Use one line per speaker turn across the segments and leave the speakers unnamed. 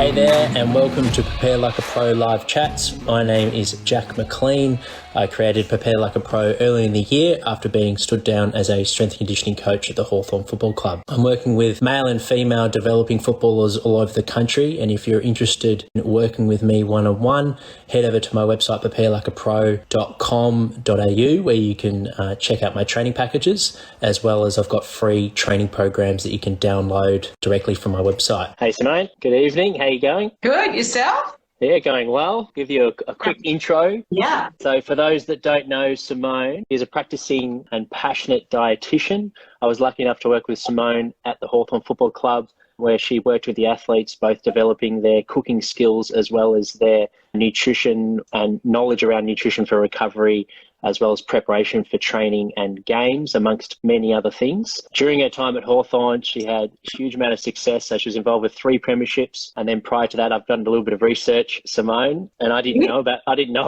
Hey there, and welcome to Prepare Like a Pro live chats. My name is Jack McLean. I created Prepare Like a Pro early in the year after being stood down as a strength and conditioning coach at the Hawthorn Football Club. I'm working with male and female developing footballers all over the country, and if you're interested in working with me one-on-one, head over to my website preparelikeapro.com.au, where you can check out my training packages, as well as I've got free training programs that you can download directly from my website. Hey Simone, good evening. How you going?
Good. Yourself?
Yeah, going well. Give you a quick intro.
Yeah.
So for those that don't know Simone, she's a practicing and passionate dietitian. I was lucky enough to work with Simone at the Hawthorn Football Club, where she worked with the athletes, both developing their cooking skills as well as their nutrition and knowledge around nutrition for recovery, as well as preparation for training and games, amongst many other things. During her time at Hawthorn, she had a huge amount of success. So she was involved with 3 premierships. And then prior to that, I've done a little bit of research, Simone, and I didn't know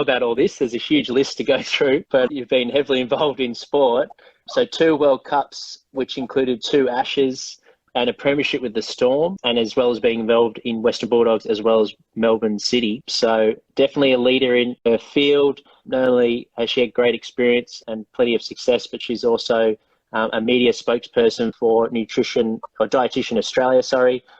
about all this. There's a huge list to go through, but you've been heavily involved in sport. So 2 World Cups, which included 2 Ashes, and a premiership with the Storm, and as well as being involved in Western Bulldogs as well as Melbourne City. So definitely a leader in her field. Not only has she had great experience and plenty of success, but she's also a media spokesperson for Dietitian Australia,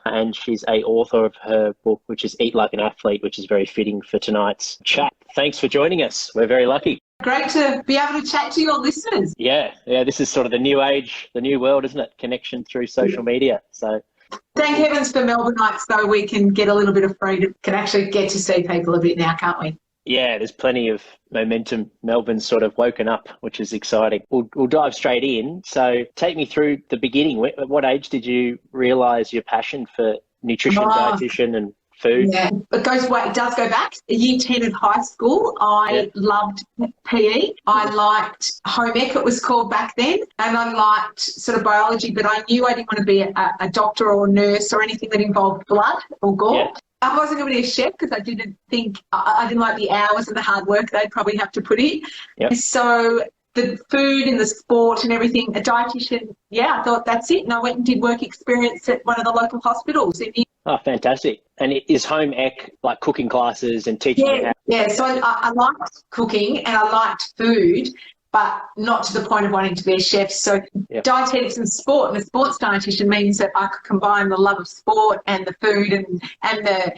and she's a author of her book, which is Eat Like an Athlete, which is very fitting for tonight's chat. Thanks for joining us. We're very lucky.
Great to be able to chat to your listeners.
Yeah, this is sort of the new age, the new world, isn't it? Connection through social media. So
thank heavens for Melbourne nights, though, we can get a little bit of freedom, can actually get to see people a bit now, can't we?
Yeah, there's plenty of momentum. Melbourne's sort of woken up, which is exciting. We'll dive straight in. So take me through the beginning. At what age did you realise your passion for nutrition, dietitian and food?
Yeah, it does go back. Year 10 at high school, I loved PE. I liked home ec, it was called back then, and I liked sort of biology, but I knew I didn't want to be a doctor or nurse or anything that involved blood or gore. Yeah. I wasn't going to be a chef because I didn't like the hours and the hard work they'd probably have to put in. Yep. So the food and the sport and everything, a dietitian, I thought that's it. And I went and did work experience at one of the local hospitals.
Oh, fantastic. And is home ec like cooking classes and teaching you how?
Yeah, so I liked cooking and I liked food, but not to the point of wanting to be a chef. So dietetics and sport, and a sports dietitian means that I could combine the love of sport and the food and the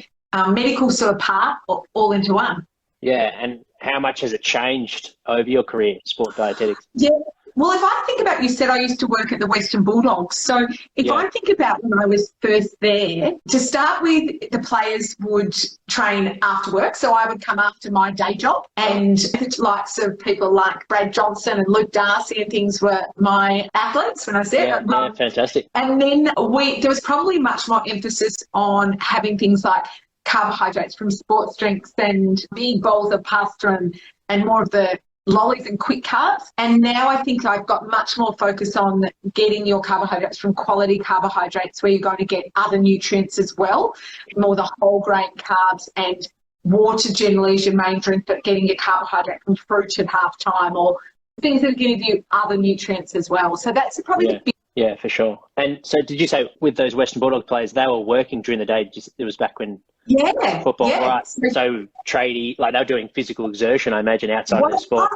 medical sort of part all into one.
Yeah, and how much has it changed over your career, sport dietetics?
Yeah. Well, if I think about, you said I used to work at the Western Bulldogs. So if I think about when I was first there, to start with, the players would train after work. So I would come after my day job, and the likes of people like Brad Johnson and Luke Darcy and things were my athletes when I said.
Yeah, fantastic.
And then there was probably much more emphasis on having things like carbohydrates from sports drinks and big bowls of pasta and more of the lollies and quick carbs. And now I think I've got much more focus on getting your carbohydrates from quality carbohydrates, where you're going to get other nutrients as well, more the whole grain carbs, and water generally is your main drink, but getting your carbohydrate from fruit at halftime or things that are going to give you other nutrients as well. So that's probably the big.
Yeah, for sure. And so did you say with those Western Bulldog players, they were working during the day? It was back when football, right? So tradie, like they were doing physical exertion, I imagine, outside of the sport.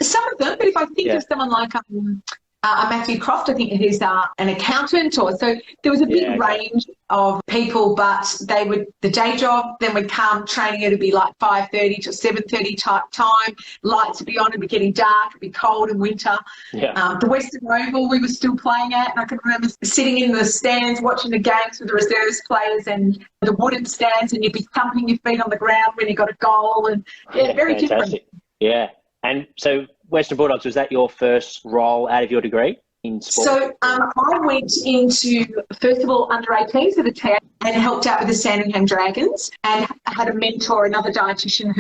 Some of them, but if I think of someone like Matthew Croft, I think he's an accountant, so there was a big range of people, but they would, the day job, then would come training, it'd be like 5:30 to 7:30 type time, lights would be on, it'd be getting dark, it'd be cold in winter. The Western Oval we were still playing at, and I can remember sitting in the stands watching the games with the reserves players and the wooden stands, and you'd be thumping your feet on the ground when you got a goal, and very
fantastic.
Different.
Yeah, and so Western Bulldogs, was that your first role out of your degree in sport?
So I went into, first of all, under-18s at a TA and helped out with the Sandringham Dragons, and I had a mentor, another dietitian,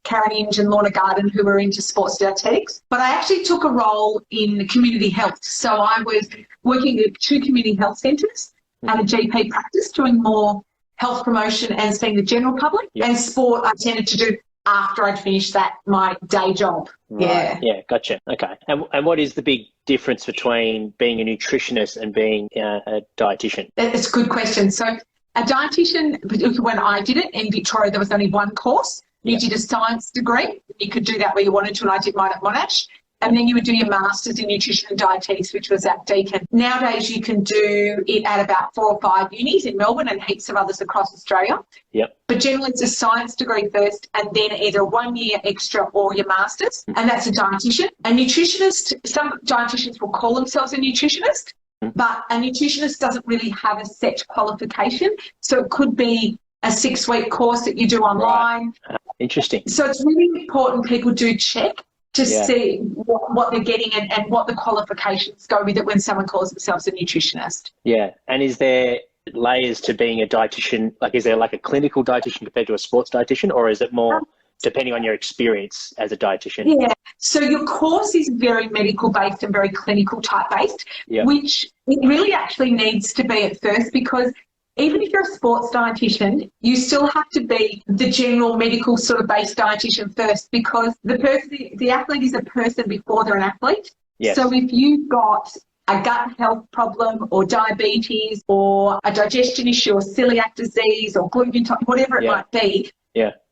Karen Inge and Lorna Garden, who were into sports dietetics. But I actually took a role in community health. So I was working at 2 community health centres and a GP practice, doing more health promotion and seeing the general public. And sport I tended to do after I'd finished my day job.
Right. Yeah, gotcha. Okay. And what is the big difference between being a nutritionist and being a dietitian?
It's a good question. So A dietitian, when I did it in Victoria, there was only one course. You did a science degree. You could do that where you wanted to, and I did mine at Monash. And then you would do your master's in nutrition and dietetics, which was at Deakin. Nowadays, you can do it at about 4 or 5 unis in Melbourne and heaps of others across Australia.
Yep.
But generally, it's a science degree first, and then either 1 year extra or your master's, and that's a dietitian. A nutritionist, some dietitians will call themselves a nutritionist, but a nutritionist doesn't really have a set qualification. So it could be a 6-week course that you do online.
Right. Interesting.
So it's really important people do check to see what they're getting and what the qualifications go with it when someone calls themselves a nutritionist.
Yeah. And is there layers to being a dietitian? Like, is there like a clinical dietitian compared to a sports dietitian, or is it more depending on your experience as a dietitian?
Yeah. So your course is very medical based and very clinical type based, which it really actually needs to be at first, because even if you're a sports dietitian, you still have to be the general medical sort of based dietitian first, because the athlete is a person before they're an athlete.
Yes.
So if you've got a gut health problem or diabetes or a digestion issue or celiac disease or gluten intolerance, whatever it might be,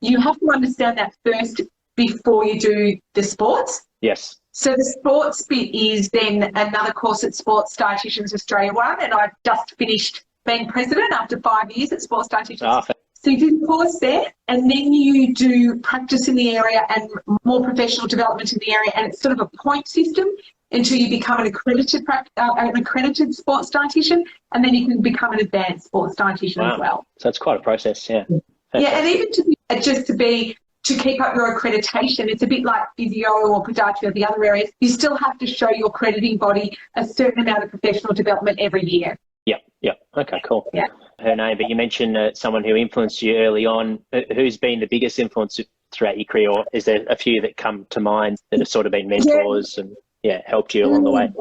you have to understand that first before you do the sports.
Yes.
So the sports bit is then another course at Sports Dietitians Australia one, and I've just finished being president after 5 years at Sports Dietitians. So you do the course there, and then you do practice in the area and more professional development in the area, and it's sort of a point system until you become an accredited sports dietitian, and then you can become an advanced sports dietitian as well.
So it's quite a process,
Yeah, and even to keep up your accreditation, it's a bit like physio or podiatry or the other areas. You still have to show your accrediting body a certain amount of professional development every year.
Yep. Okay, cool.
Yeah.
Her name, but you mentioned someone who influenced you early on. Who's been the biggest influence throughout your career, or is there a few that come to mind that have sort of been mentors and helped you along the way?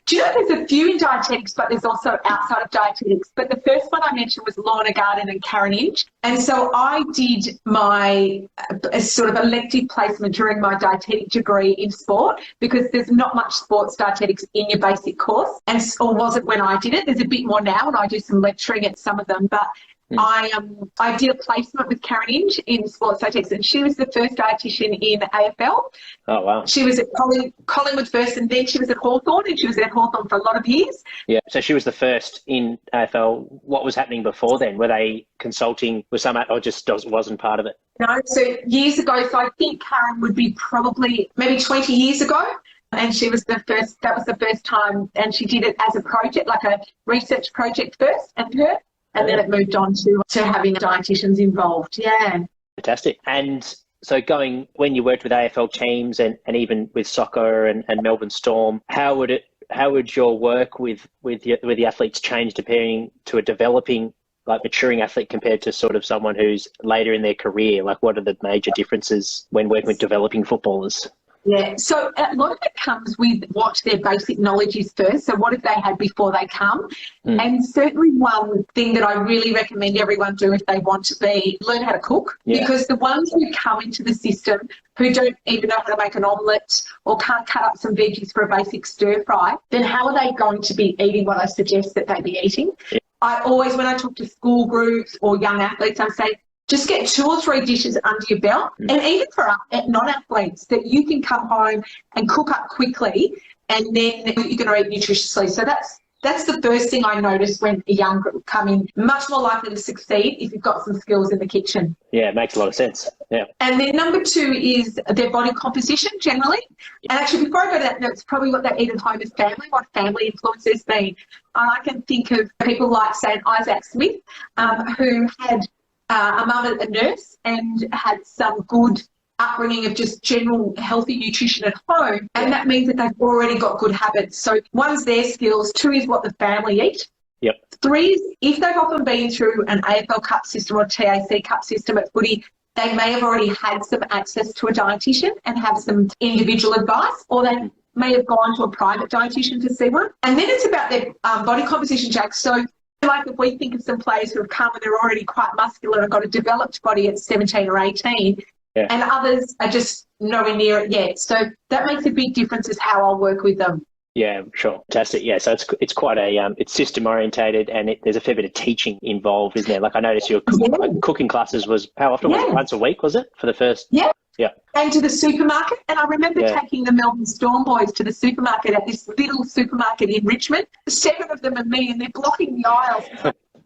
Do you know there's a few in dietetics, but there's also outside of dietetics. But the first one I mentioned was Lorna Garden and Karen Inge. And so I did my sort of elective placement during my dietetic degree in sport, because there's not much sports dietetics in your basic course. Or was it when I did it? There's a bit more now, and I do some lecturing at some of them. But I did a placement with Karen Inge in sports dietetics, and she was the first dietitian in AFL.
Oh, wow.
She was at Collingwood first, and then she was at Hawthorn, and she was at Hawthorn for a lot of years. Yeah.
So she was the first in AFL. What was happening before then? Were they consulting with some, or just wasn't part of it?
No, so years ago, so I think Karen would be probably maybe 20 years ago. And she was that was the first time, and she did it as a project, like a research project first, and then it moved on to having dietitians involved. Yeah.
Fantastic. And so when you worked with AFL teams and even with soccer and Melbourne Storm, how would your work with the athletes change depending to a developing, like maturing athlete compared to sort of someone who's later in their career? Like, what are the major differences when working with developing footballers?
Yeah, so a lot of it comes with what their basic knowledge is first. So what have they had before they come? And certainly one thing that I really recommend everyone do if they want to learn how to cook, because the ones who come into the system who don't even know how to make an omelette or can't cut up some veggies for a basic stir fry, then how are they going to be eating what I suggest that they be eating? Yeah. I always, when I talk to school groups or young athletes, I say, just get 2 or 3 dishes under your belt, and even for non-athletes, that you can come home and cook up quickly, and then you're going to eat nutritiously. So that's the first thing I notice when a young group come in. Much more likely to succeed if you've got some skills in the kitchen.
Yeah, it makes a lot of sense. Yeah. And
then number 2 is their body composition generally. And actually, before I go to that, it's probably what they eat at home as family, what family influences been. I can think of people like, say, Isaac Smith, who had a mum, a nurse, and had some good upbringing of just general healthy nutrition at home, and that means that they've already got good habits. So 1's their skills, 2 is what the family eat.
Yep.
3 is if they've often been through an AFL Cup system or TAC Cup system at footy, they may have already had some access to a dietitian and have some individual advice, or they may have gone to a private dietitian to see one. And then it's about their body composition, Jack. So like if we think of some players who have come and they're already quite muscular and got a developed body at 17 or 18, and others are just nowhere near it yet. So that makes a big difference as how I'll work with them.
Yeah, sure. Fantastic. Yeah, so it's quite it's system orientated, and there's a fair bit of teaching involved, isn't there? Like I noticed your cooking classes was how often was it? Once a week, was it for the first?
Yeah.
Yeah.
And to the supermarket. And I remember taking the Melbourne Storm boys to the supermarket at this little supermarket in Richmond. 7 of them and me, and they're blocking the aisles.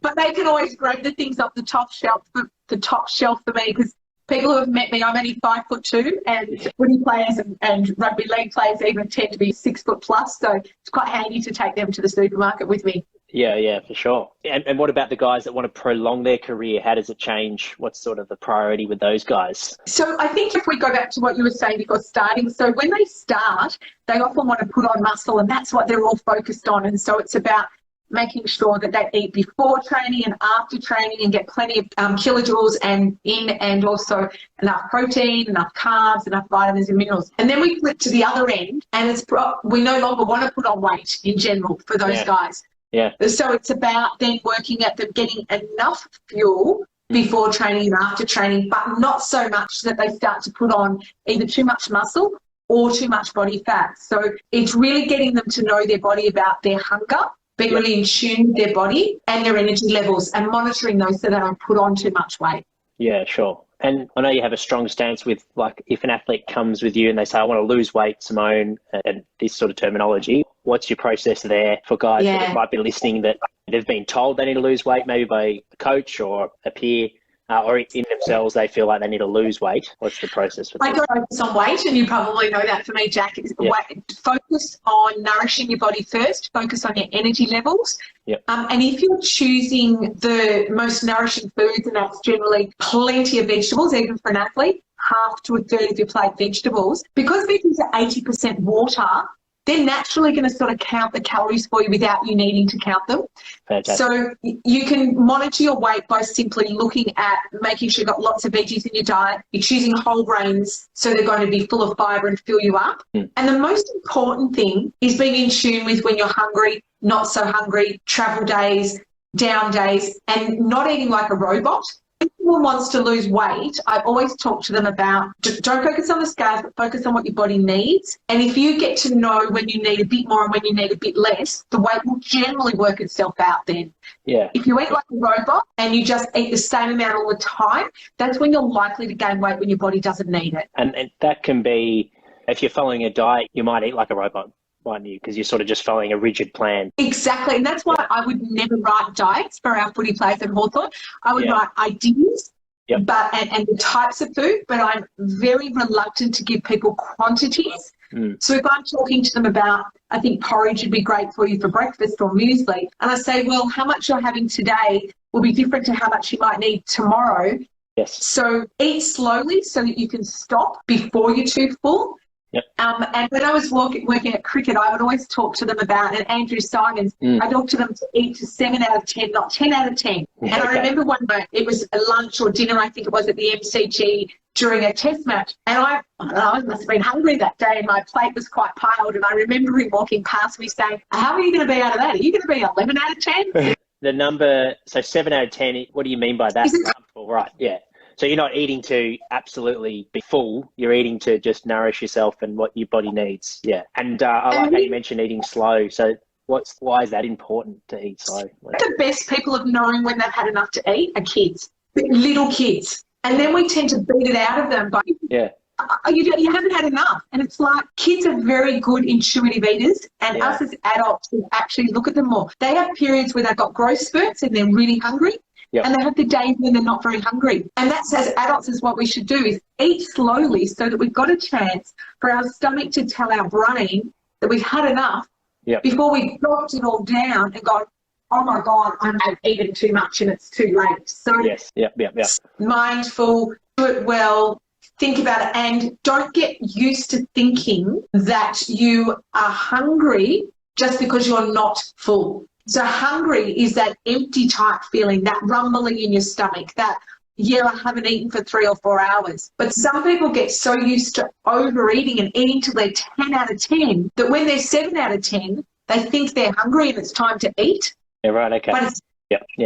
But they can always grab the things off the top shelf for me, because people who have met me, I'm only 5'2", and footy players and rugby league players even tend to be 6 foot plus. So it's quite handy to take them to the supermarket with me.
Yeah, for sure. And what about the guys that want to prolong their career? How does it change? What's sort of the priority with those guys?
So I think if we go back to what you were saying before starting, so when they start, they often want to put on muscle, and that's what they're all focused on. And so it's about making sure that they eat before training and after training and get plenty of kilojoules and also enough protein, enough carbs, enough vitamins and minerals. And then we flip to the other end, and we no longer want to put on weight in general for those guys.
Yeah.
So it's about then working at them getting enough fuel before training and after training, but not so much that they start to put on either too much muscle or too much body fat. So it's really getting them to know their body, about their hunger, being really in tune with their body and their energy levels, and monitoring those so they don't put on too much weight.
Yeah, sure. And I know you have a strong stance with, like, if an athlete comes with you and they say, I want to lose weight, Simone, and this sort of terminology, what's your process there for guys that might be listening that they've been told they need to lose weight, maybe by a coach or a peer, or in themselves they feel like they need to lose weight? What's the process for that?
I don't focus on weight, and you probably know that for me, Jack. Focus on nourishing your body first. Focus on your energy levels.
Yep.
And if you're choosing the most nourishing foods, and that's generally plenty of vegetables, even for an athlete, half to a third of your plate vegetables, because veggies are 80% water, they're naturally going to sort of count the calories for you without you needing to count them.
Fantastic.
So you can monitor your weight by simply looking at making sure you've got lots of veggies in your diet. You're choosing whole grains, so they're going to be full of fibre and fill you up. And the most important thing is being in tune with when you're hungry, not so hungry, travel days, down days, and not eating like a robot. If someone wants to lose weight, I always talk to them about, don't focus on the scales, but focus on what your body needs. And if you get to know when you need a bit more and when you need a bit less, the weight will generally work itself out then.
Yeah.
If you eat like a robot and you just eat the same amount all the time, that's when you're likely to gain weight when your body doesn't need it.
And that can be, if you're following a diet, you might eat like a robot, mightn't you? Because you're sort of just following a rigid plan.
Exactly. And that's why I would never write diets for our footy players at Hawthorn. I would write ideas and the types of food, but I'm very reluctant to give people quantities. So if I'm talking to them about, I think porridge would be great for you for breakfast or muesli, and I say, well, how much you're having today will be different to how much you might need tomorrow.
Yes. So
eat slowly so that you can stop before you're too full.
Yep.
And when I was working at cricket, I would always talk to them about, and Andrew Simons, I talked to them to eat to 7 out of 10, not 10 out of 10. And I remember one night, it was a lunch or dinner, I think it was, at the MCG during a test match. And I must have been hungry that day, and my plate was quite piled. And I remember him walking past me saying, how are you going to be out of that? Are you going to be 11 out of 10?
The number, so 7 out of 10, what do you mean by that? Right, yeah. So you're not eating to absolutely be full. You're eating to just nourish yourself and what your body needs. Yeah. And I like how you mentioned eating slow. So why is that important to eat slow?
The best people of knowing when they've had enough to eat are kids, little kids. And then we tend to beat it out of them by, you haven't had enough. And it's like, kids are very good intuitive eaters, and us as adults who actually look at them more. They have periods where they've got growth spurts and they're really hungry. Yep. And they have the days when they're not very hungry. And that's, as adults, is what we should do, is eat slowly so that we've got a chance for our stomach to tell our brain that we've had enough before we've dropped it all down and gone, oh my God, I've eaten too much and it's too late. So mindful, do it well, think about it, and don't get used to thinking that you are hungry just because you're not full. So hungry is that empty type feeling, that rumbling in your stomach, that, I haven't eaten for 3 or 4 hours. But some people get so used to overeating and eating till they're 10 out of 10 that when they're 7 out of 10, they think they're hungry and it's time to eat.
Yeah, right, okay.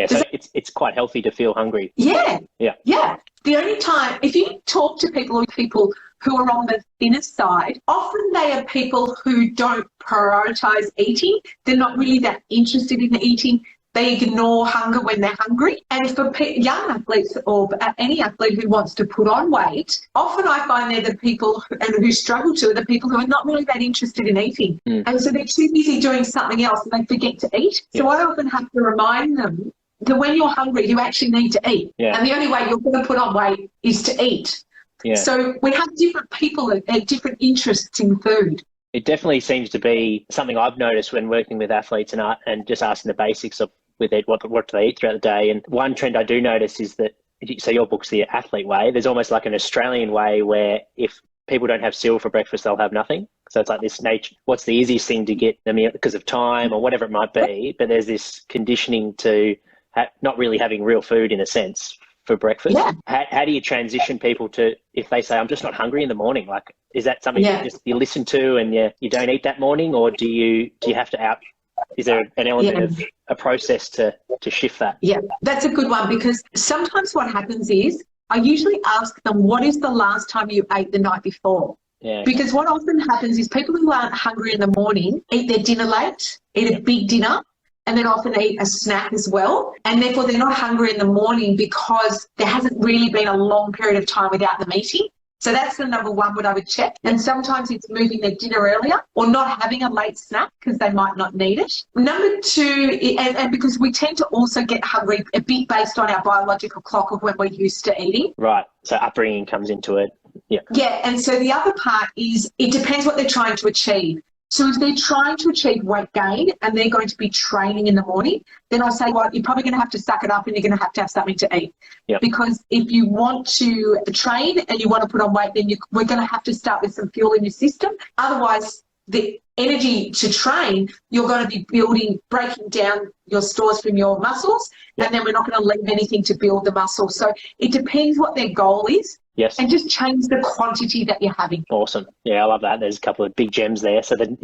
So it's quite healthy to feel hungry.
Yeah. The only time, if you talk to people who are on the thinner side, often they are people who don't prioritise eating. They're not really that interested in eating. They ignore hunger when they're hungry. And for young athletes or any athlete who wants to put on weight, often I find they're the people who struggle to are the people who are not really that interested in eating. And so they're too busy doing something else and they forget to eat. So I often have to remind them that when you're hungry, you actually need to eat. And the only way you're going to put on weight is to eat. So we have different people and different interests in food.
It definitely seems to be something I've noticed when working with athletes and just asking the basics of with it, what do they eat throughout the day. And one trend I do notice is that, so your book's the athlete way, there's almost like an Australian way where if people don't have cereal for breakfast, they'll have nothing. So it's like this nature, what's the easiest thing to get them because of time or whatever it might be, but there's this conditioning to not really having real food in a sense for breakfast. How do you transition people to, if they say, I'm just not hungry in the morning, like, is that something you listen to and you don't eat that morning, or do you have to is there an element of a process to shift that? Yeah,
that's a good one, because sometimes what happens is I usually ask them, what is the last time you ate the night before? Because what often happens is people who aren't hungry in the morning eat their dinner late, eat a big dinner, and then often eat a snack as well. And therefore they're not hungry in the morning because there hasn't really been a long period of time without them eating. So that's the number one what I would check. And sometimes it's moving their dinner earlier or not having a late snack because they might not need it. Number two, and because we tend to also get hungry a bit based on our biological clock of when we're used to eating.
Right. So upbringing comes into it.
Yeah. And so the other part is it depends what they're trying to achieve. So if they're trying to achieve weight gain and they're going to be training in the morning, then I say, well, you're probably going to have to suck it up and you're going to have something to eat. Because if you want to train and you want to put on weight, then we're going to have to start with some fuel in your system. Otherwise, the energy to train, you're going to be breaking down your stores from your muscles, and then we're not going to leave anything to build the muscle. So it depends what their goal is. And just change the quantity that you're having.
Awesome. Yeah, I love that. There's a couple of big gems there. So then,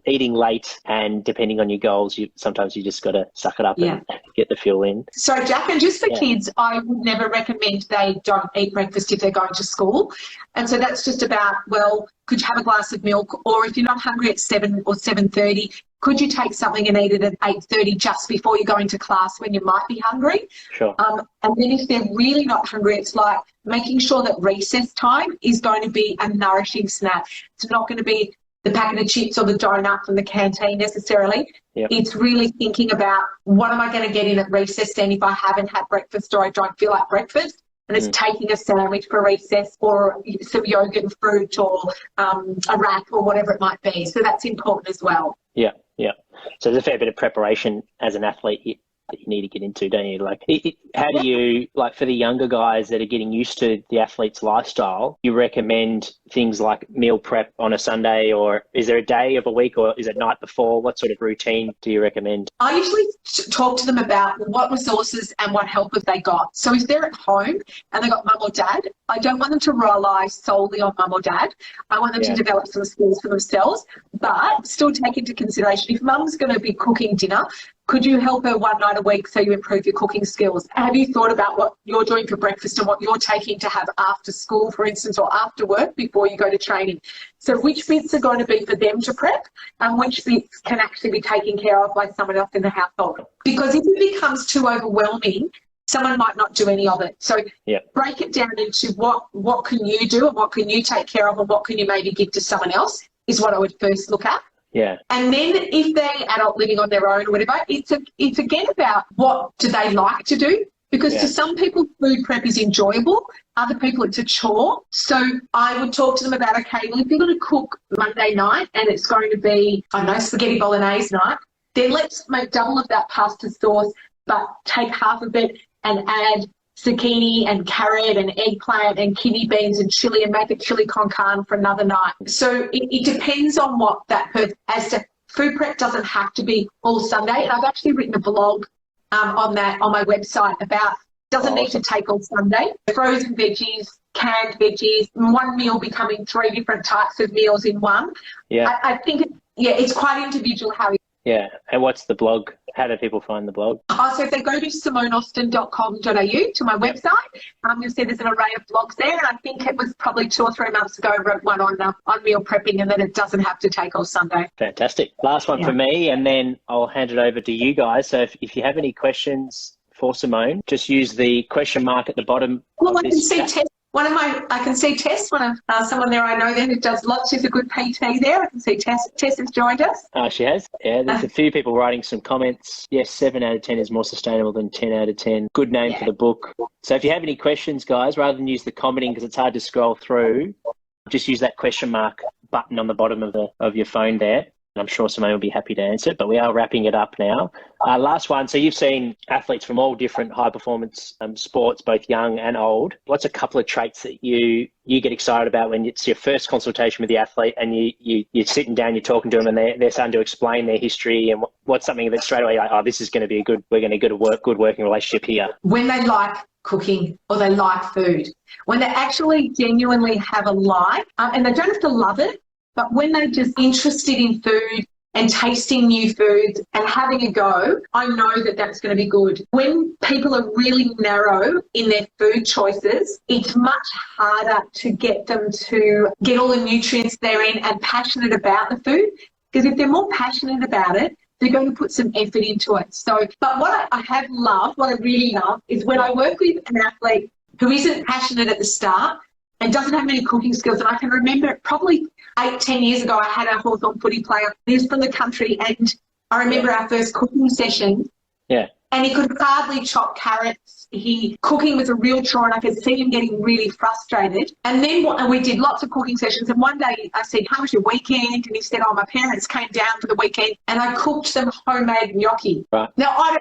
eating late and depending on your goals, sometimes you just got to suck it up and get the fuel in.
So, Jack, and just for kids, I would never recommend they don't eat breakfast if they're going to school. And so that's just about, well, could you have a glass of milk? Or if you're not hungry at 7 or 7:30, could you take something and eat it at 8:30 just before you go into class when you might be hungry?
Sure.
And then if they're really not hungry, it's like making sure that recess time is going to be a nourishing snack. It's not going to be the packet of chips or the donut from the canteen necessarily. It's really thinking about what am I going to get in at recess then if I haven't had breakfast or I don't feel like breakfast. And it's taking a sandwich for recess or some yogurt and fruit or a wrap or whatever it might be. So that's important as well.
So there's a fair bit of preparation as an athlete that you need to get into, don't you? Like, how do you, like, for the younger guys that are getting used to the athlete's lifestyle, you recommend things like meal prep on a Sunday, or is there a day of a week, or is it night before? What sort of routine do you recommend?
I usually talk to them about what resources and what help have they got. So if they're at home and they've got mum or dad, I don't want them to rely solely on mum or dad. I want them to develop some skills for themselves, but still take into consideration if mum's going to be cooking dinner, could you help her one night a week so you improve your cooking skills? Have you thought about what you're doing for breakfast and what you're taking to have after school, for instance, or after work before you go to training? So which bits are going to be for them to prep and which bits can actually be taken care of by someone else in the household? Because if it becomes too overwhelming, someone might not do any of it. So break it down into what can you do and what can you take care of and what can you maybe give to someone else is what I would first look at. And then if they're adult living on their own or whatever, it's again about what do they like to do. Because to some people, food prep is enjoyable. Other people, it's a chore. So I would talk to them about, okay, well, if you're going to cook Monday night and it's going to be, I don't know, spaghetti bolognese night, then let's make double of that pasta sauce, but take half of it and add zucchini and carrot and eggplant and kidney beans and chili and make it chili con carne for another night. So it depends on what that person, as to food prep doesn't have to be all Sunday. And I've actually written a blog on my website about doesn't need to take all Sunday. Frozen veggies, canned veggies, one meal becoming 3 different types of meals in one. I think, it's quite individual how you.
And what's the blog How do people find the blog?
So if they go to simoneaustin.com.au, to my website, you'll see there's an array of blogs there. And I think it was probably 2 or 3 months ago I wrote one on meal prepping, and then it doesn't have to take all Sunday.
Fantastic. Last one for me, and then I'll hand it over to you guys. So if you have any questions for Simone, just use the question mark at the bottom.
Well, I can see Tess. I can see Tess, someone there I know there who does lots. She's a good PT there. I can see Tess. Tess has joined us.
Oh, she has? Yeah, there's a few people writing some comments. Yes, 7 out of 10 is more sustainable than 10 out of 10. Good name for the book. So if you have any questions, guys, rather than use the commenting because it's hard to scroll through, just use that question mark button on the bottom of your phone there. I'm sure Simone will be happy to answer it, but we are wrapping it up now. Last one. So you've seen athletes from all different high-performance sports, both young and old. What's a couple of traits that you get excited about when it's your first consultation with the athlete and you're sitting down, you're talking to them, and they're starting to explain their history, and what's something that straight away you're like, oh, this is going to be we're going to get a good working relationship here?
When they like cooking or they like food, when they actually genuinely have a like, and they don't have to love it, but when they're just interested in food and tasting new foods and having a go, I know that that's going to be good. When people are really narrow in their food choices, it's much harder to get them to get all the nutrients they're in and passionate about the food. Because if they're more passionate about it, they're going to put some effort into it. But what I have loved, what I really love, is when I work with an athlete who isn't passionate at the start and doesn't have many cooking skills. And I can remember probably 8-10 years ago, I had a Hawthorn footy player. He was from the country, and I remember our first cooking session. Yeah. And he could hardly chop carrots. Cooking was a real chore, and I could see him getting really frustrated. And then we did lots of cooking sessions. And one day I said, "How was your weekend?" And he said, "Oh, my parents came down for the weekend, and I cooked some homemade gnocchi." Right. Now, I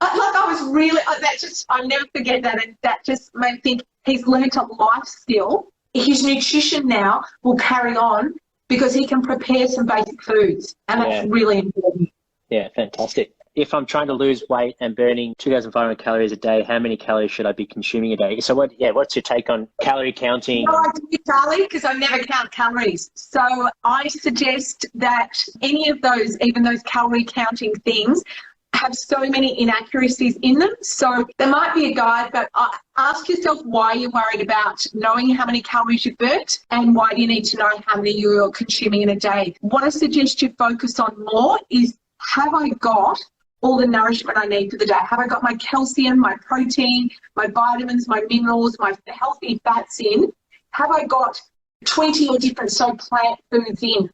never forget that, and that just made me think he's learnt a life skill. His nutrition now will carry on because he can prepare some basic foods, and that's really important.
Yeah, fantastic. If I'm trying to lose weight and burning 2,500 calories a day, how many calories should I be consuming a day? So what's your take on calorie counting?
No, I do, Charlie, because I never count calories. So I suggest that any of those, even those calorie counting things, have so many inaccuracies in them. So there might be a guide, but ask yourself why you're worried about knowing how many calories you've burnt, and why do you need to know how many you're consuming in a day. What I suggest you focus on more is, have I got all the nourishment I need for the day? Have I got my calcium, my protein, my vitamins, my minerals, my healthy fats in? Have I got 20 or different plant foods in?